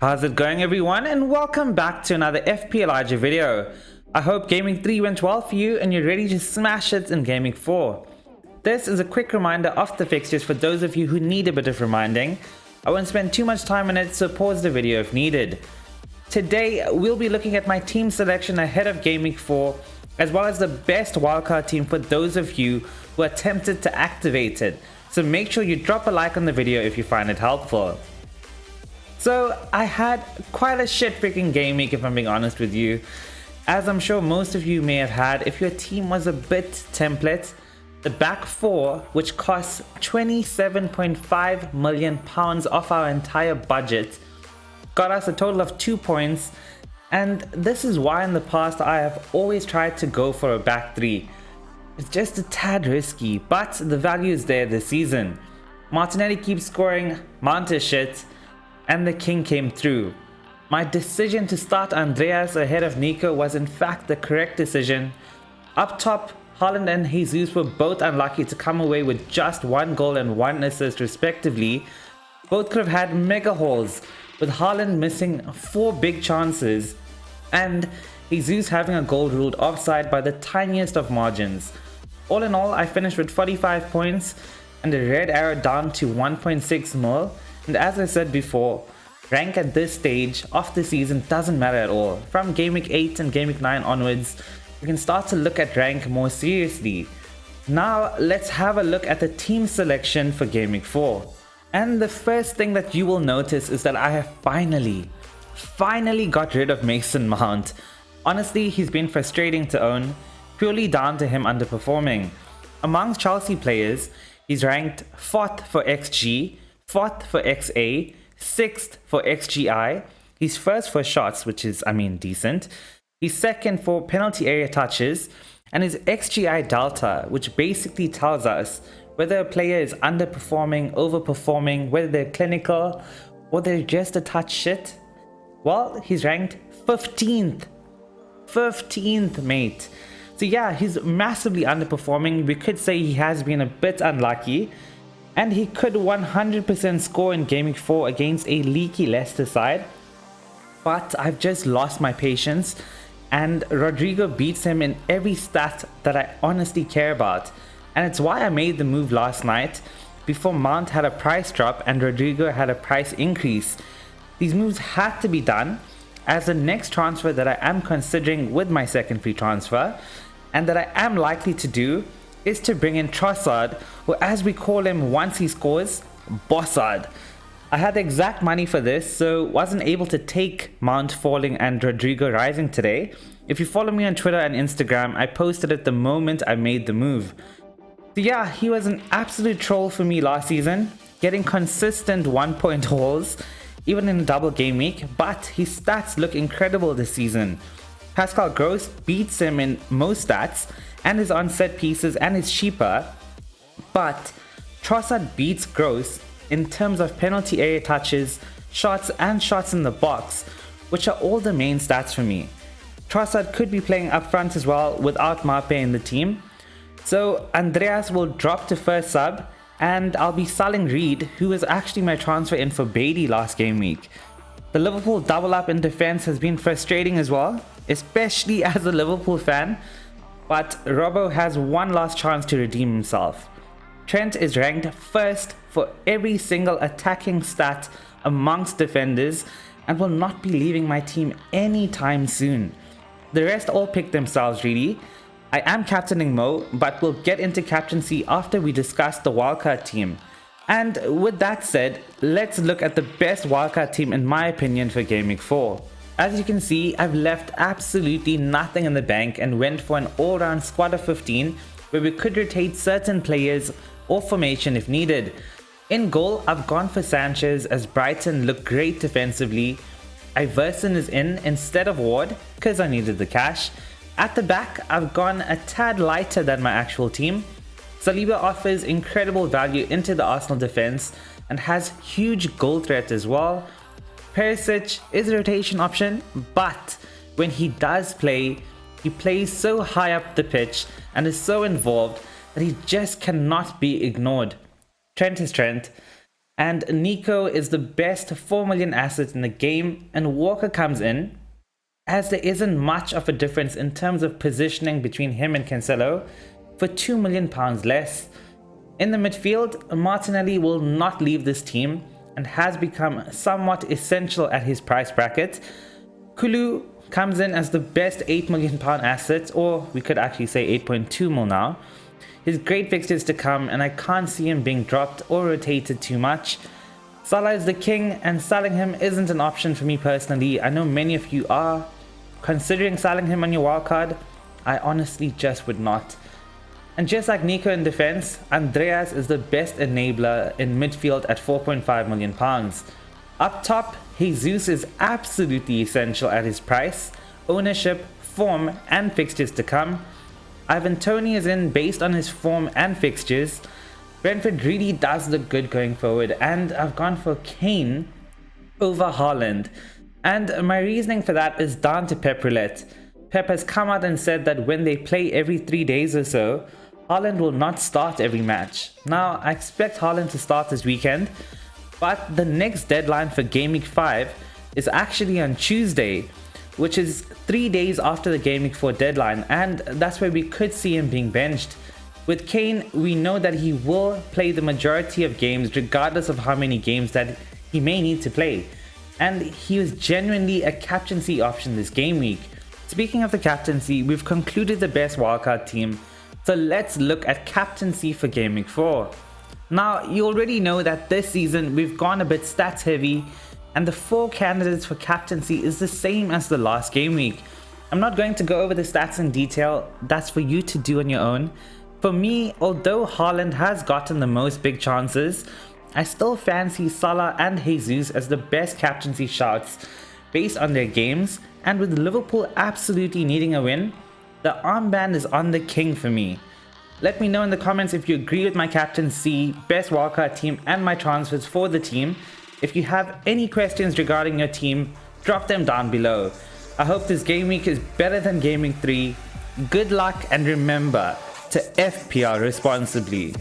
How's it going, everyone, and welcome back to another FPL RG video. I hope Gaming 3 went well for you and you're ready to smash it in Gaming 4. This is a quick reminder of the fixtures for those of you who need a bit of reminding. I won't spend too much time on it, so pause the video if needed. Today we'll be looking at my team selection ahead of Gaming 4, as well as the best wildcard team for those of you who are tempted to activate it. So make sure you drop a like on the video if you find it helpful. So I had quite a shit freaking game week, if I'm being honest with you, as I'm sure most of you may have had if your team was a bit template. The back four, which costs £27.5 million off our entire budget, got us a total of 2 points, and this is why in the past I have always tried to go for a back three. It's just a tad risky, but the value is there this season. Martinelli keeps scoring, Mount is shit, and the king came through. My decision to start Andreas ahead of Nico was in fact the correct decision. Up top, Haaland and Jesus were both unlucky to come away with just 1 goal and 1 assist respectively. Both could have had mega hauls, with Haaland missing 4 big chances and Jesus having a goal ruled offside by the tiniest of margins. All in all, I finished with 45 points and a red arrow down to 1.6 mil. And as I said before, rank at this stage of the season doesn't matter at all. From Game Week 8 and Game Week 9 onwards, you can start to look at rank more seriously. Now let's have a look at the team selection for Game Week 4. And the first thing that you will notice is that I have finally got rid of Mason Mount. Honestly, he's been frustrating to own, purely down to him underperforming. Amongst Chelsea players, he's ranked 4th for XG, 4th for XA, 6th for XGI, he's 1st for shots, which is, decent, he's 2nd for penalty area touches, and his XGI delta, which basically tells us whether a player is underperforming, overperforming, whether they're clinical, or they're just a touch shit. Well, he's ranked 15th, mate. So yeah, he's massively underperforming. We could say he has been a bit unlucky, and he could 100% score in Game Week 4 against a leaky Leicester side. But I've just lost my patience, and Rodrigo beats him in every stat that I honestly care about. And it's why I made the move last night, before Mount had a price drop and Rodrigo had a price increase. These moves had to be done, as the next transfer that I am considering with my second free transfer, and that I am likely to do, is to bring in Trossard, or as we call him once he scores, Bossard. I had the exact money for this, so wasn't able to take Mount falling and Rodrigo rising today. If you follow me on Twitter and Instagram, I posted it the moment I made the move. So yeah, he was an absolute troll for me last season, getting consistent 1-point hauls, even in a double game week, but his stats look incredible this season. Pascal Gross beats him in most stats, and is on set pieces and is cheaper, but Trossard beats Gross in terms of penalty area touches, shots and shots in the box, which are all the main stats for me. Trossard could be playing up front as well without Mape in the team, so Andreas will drop to first sub, and I'll be selling Reed, who was actually my transfer in for Beatty last game week. The Liverpool double up in defense has been frustrating as well, especially as a Liverpool fan. But Robbo has one last chance to redeem himself. Trent is ranked 1st for every single attacking stat amongst defenders and will not be leaving my team anytime soon. The rest all pick themselves really. I am captaining Mo, but we'll get into captaincy after we discuss the wildcard team. And with that said, let's look at the best wildcard team in my opinion for Game Week 4. As you can see, I've left absolutely nothing in the bank and went for an all-round squad of 15 where we could rotate certain players or formation if needed. In goal, I've gone for Sanchez as Brighton look great defensively. Iverson is in instead of Ward because I needed the cash. At the back, I've gone a tad lighter than my actual team. Saliba offers incredible value into the Arsenal defense and has huge goal threat as well. Perisic is a rotation option, but when he does play, he plays so high up the pitch and is so involved that he just cannot be ignored. Trent is Trent. And Nico is the best 4 million asset in the game, and Walker comes in as there isn't much of a difference in terms of positioning between him and Cancelo for £2 million less. In the midfield, Martinelli will not leave this team and has become somewhat essential at his price bracket. Kulu comes in as the best £8 million asset, or we could actually say 8.2 mil now. His great fixtures to come, and I can't see him being dropped or rotated too much. Salah is the king, and selling him isn't an option for me personally. I know many of you are considering selling him on your wildcard. I honestly just would not. And just like Nico in defense, Andreas is the best enabler in midfield at £4.5 million. Up top, Jesus is absolutely essential at his price, ownership, form and fixtures to come. Ivan Toney is in based on his form and fixtures. Brentford really does look good going forward, and I've gone for Kane over Haaland. And my reasoning for that is down to Pep Roulette. Pep has come out and said that when they play every 3 days or so, Haaland will not start every match. Now, I expect Haaland to start this weekend, but the next deadline for Gameweek 5 is actually on Tuesday, which is 3 days after the Gameweek 4 deadline, and that's where we could see him being benched. With Kane, we know that he will play the majority of games regardless of how many games that he may need to play, and he was genuinely a captaincy option this game week. Speaking of the captaincy, we've concluded the best wildcard team, so let's look at captaincy for Gameweek 4. Now, you already know that this season we've gone a bit stats heavy, and the 4 candidates for captaincy is the same as the last game week. I'm not going to go over the stats in detail, that's for you to do on your own. For me, although Haaland has gotten the most big chances, I still fancy Salah and Jesus as the best captaincy shouts based on their games, and with Liverpool absolutely needing a win, the armband is on the king for me. Let me know in the comments if you agree with my captaincy, best wildcard team and my transfers for the team. If you have any questions regarding your team, drop them down below. I hope this game week is better than Game Week 3. Good luck, and remember to FPL responsibly.